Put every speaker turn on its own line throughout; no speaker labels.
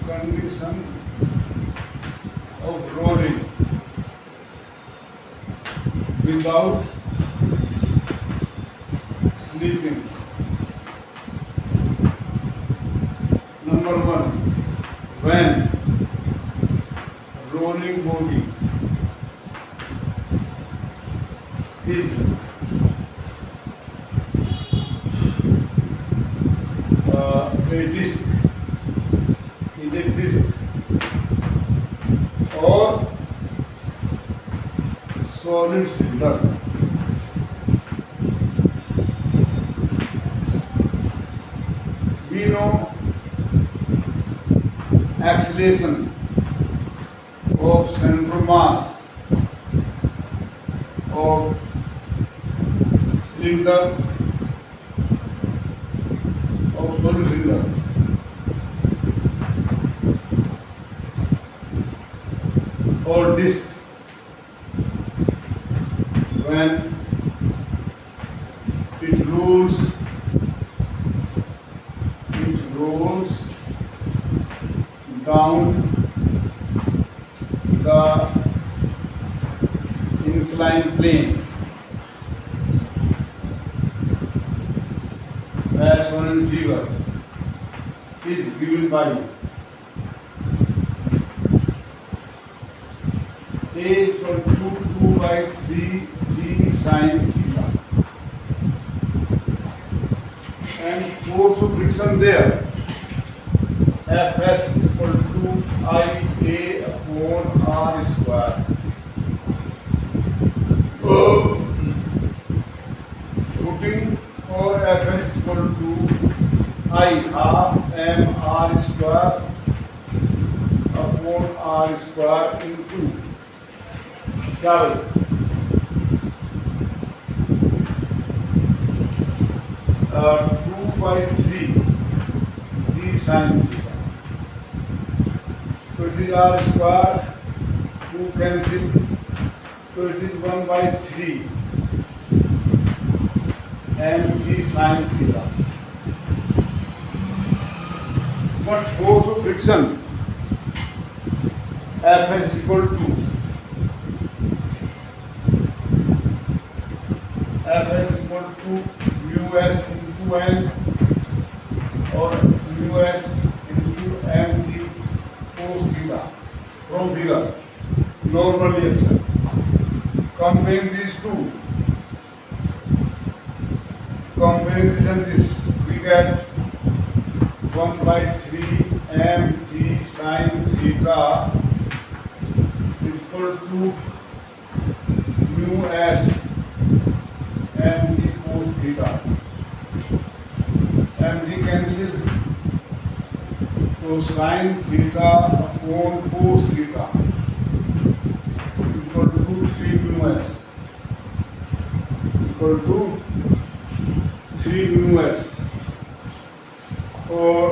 condition of rolling without sleeping. Number one, when rolling body is a disc or solid cylinder. We know acceleration of center mass of cylinder of solid cylinder or disc when it rolls down the inclined plane as shown in figure is given by A equal to 2 by 3 G sin theta and force of friction there Fs equal to Ia upon R square. Putting for Fs equal to I half mr square upon R square into double 2 by 3 G sin theta. So it is R square, 2 cancel, so it is 1 by 3 mg sin theta. What force of friction Fs equal to Fs equal to mus into n or mus into mg cos theta from figure normal reaction. Comparing these two, comparing this and this, we get 1 by 3 mg sin theta equal to mus mg cos theta. mg cancel, so sin theta upon cos theta equal to 3 mus equal to 3 mus or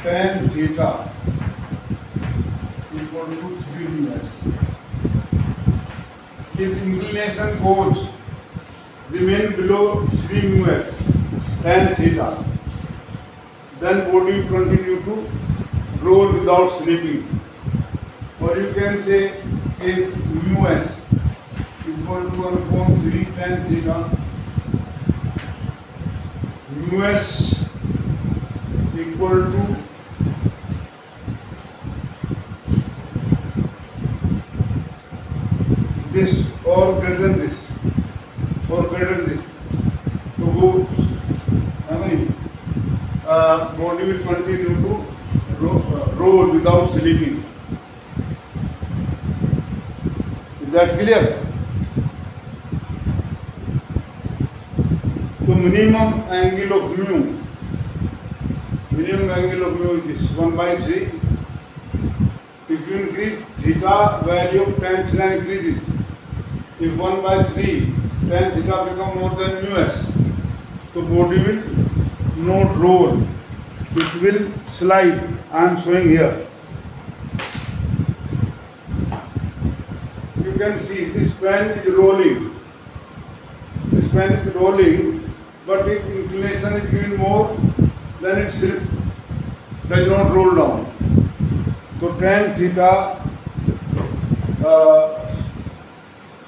tan theta equal to 3 mus. If inclination goes remain below 3 mus tan theta, then body will continue to roll without sleeping. Or you can say if mus equal to 1 upon 3 tan theta, mus equal to this or greater than this or greater than this. So go, body will continue to roll without sleeping. Is that clear? So minimum angle of mu is this 1 by 3. If you increase theta, value of tan theta increases. If 1 by 3 tan theta become more than mus, so body will not roll, it will slide. I am showing here. You can see this fan is rolling. This fan is rolling, but if inclination is given more, then it slips. does not roll down. So tan theta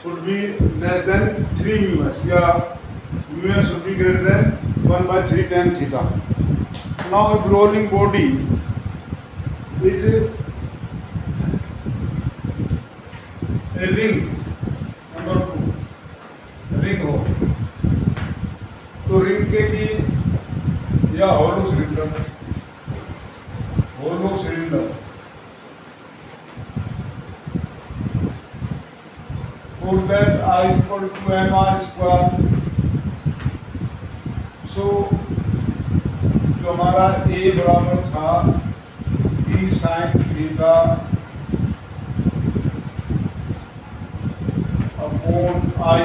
should be less than 3 mu s. Yeah, mu s should be greater than 1 by 3 tan theta. Now if rolling body is a ring, number 2, ring हो तो ring के लिए या hollow cylinder for that I equal to mr square. So जो हमारा a बराबर था g sin theta upon I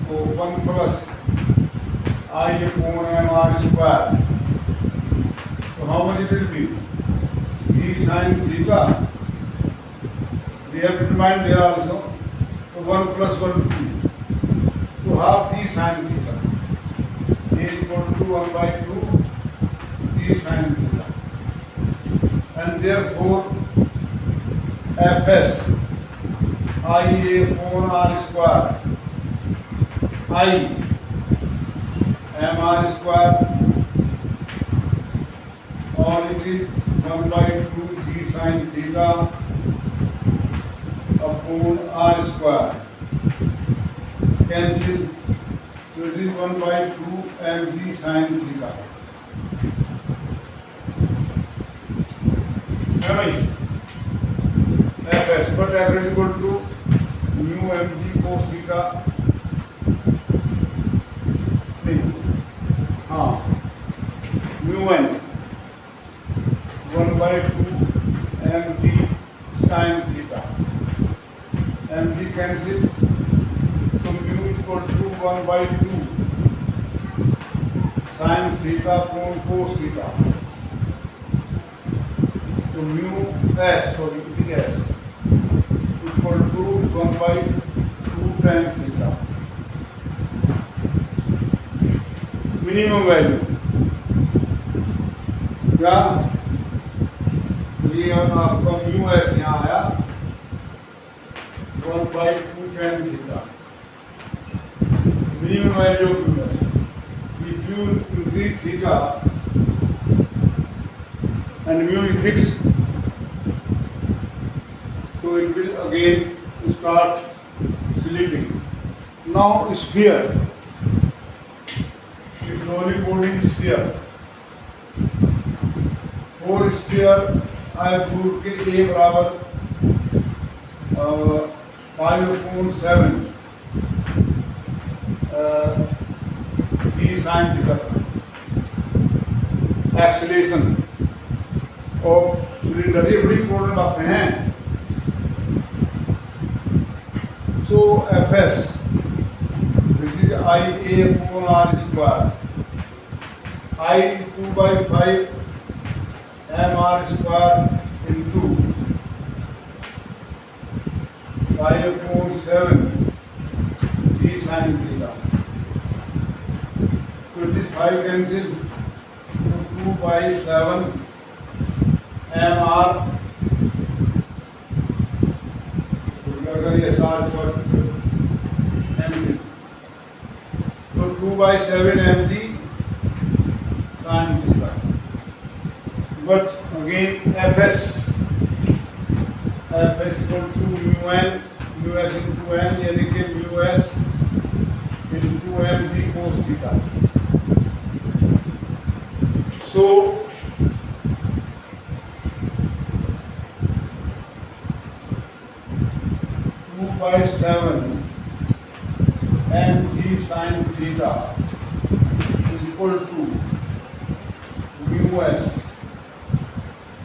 को 1 plus I upon mr square. So how much it will be? G sin theta. We have to remind there also. So 1 plus 1 2. So half G sin theta. A equal to 1 by 2 G sin theta. And therefore Fs I a upon r square I mr square or it is 1 by 2 G sin theta upon r square. Cancel. So it is 1 by 2 mg sin theta. Fs, but F is equal to mu mg cos theta. Mu n 1 by 2 mg sin theta. Mg cancel. So mu equal to 1 by 2 sin theta upon cos theta. So mu s, sorry, it is s equal to 1 by 2 tan theta. Minimum value क्या ये आपका mu s यहाँ आया 1 by 2 tan theta. Minimum value of mu s. If you increase theta and mu is fixed, so it will again start sleeping. Now sphere, if rolling body is sphere, for sphere I have proved कि a बराबर 5/7 G sin theta. Acceleration of cylinder ये बड़ी important बातें हैं. So Fs, which is Ia upon r square, I 2 by 5 mr square into 5/7 G sin theta. So it is 5 cancel. So 2 by 7 mr. अगर ये सात mg, तो 2 by 7 mg sin theta. But again Fs equal to mu n, mu s into n, यानी कि mu s into mg cos theta. So 2 by 7 mg sin theta is equal to mu s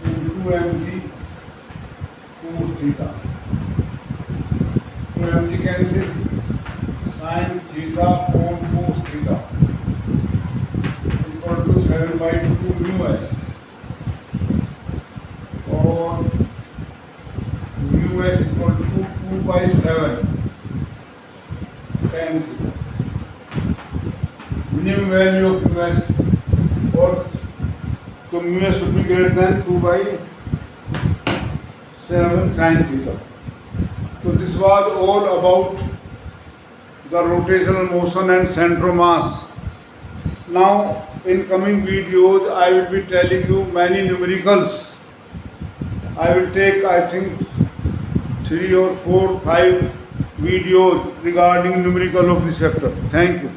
into mg cos theta. So mg cancel. Sin theta upon cos theta equal to 7 by 2 mu s, or mu s equal to 2 by 7 tan theta. Minimum value of mu s, और तो mu s should be greater than 2 by 7 sin theta. So this was all about the rotational motion and center of mass. Now in coming videos I will be telling you many numericals. I will take, I think, 3 or 4, 5 videos regarding numerical of this chapter. Thank you.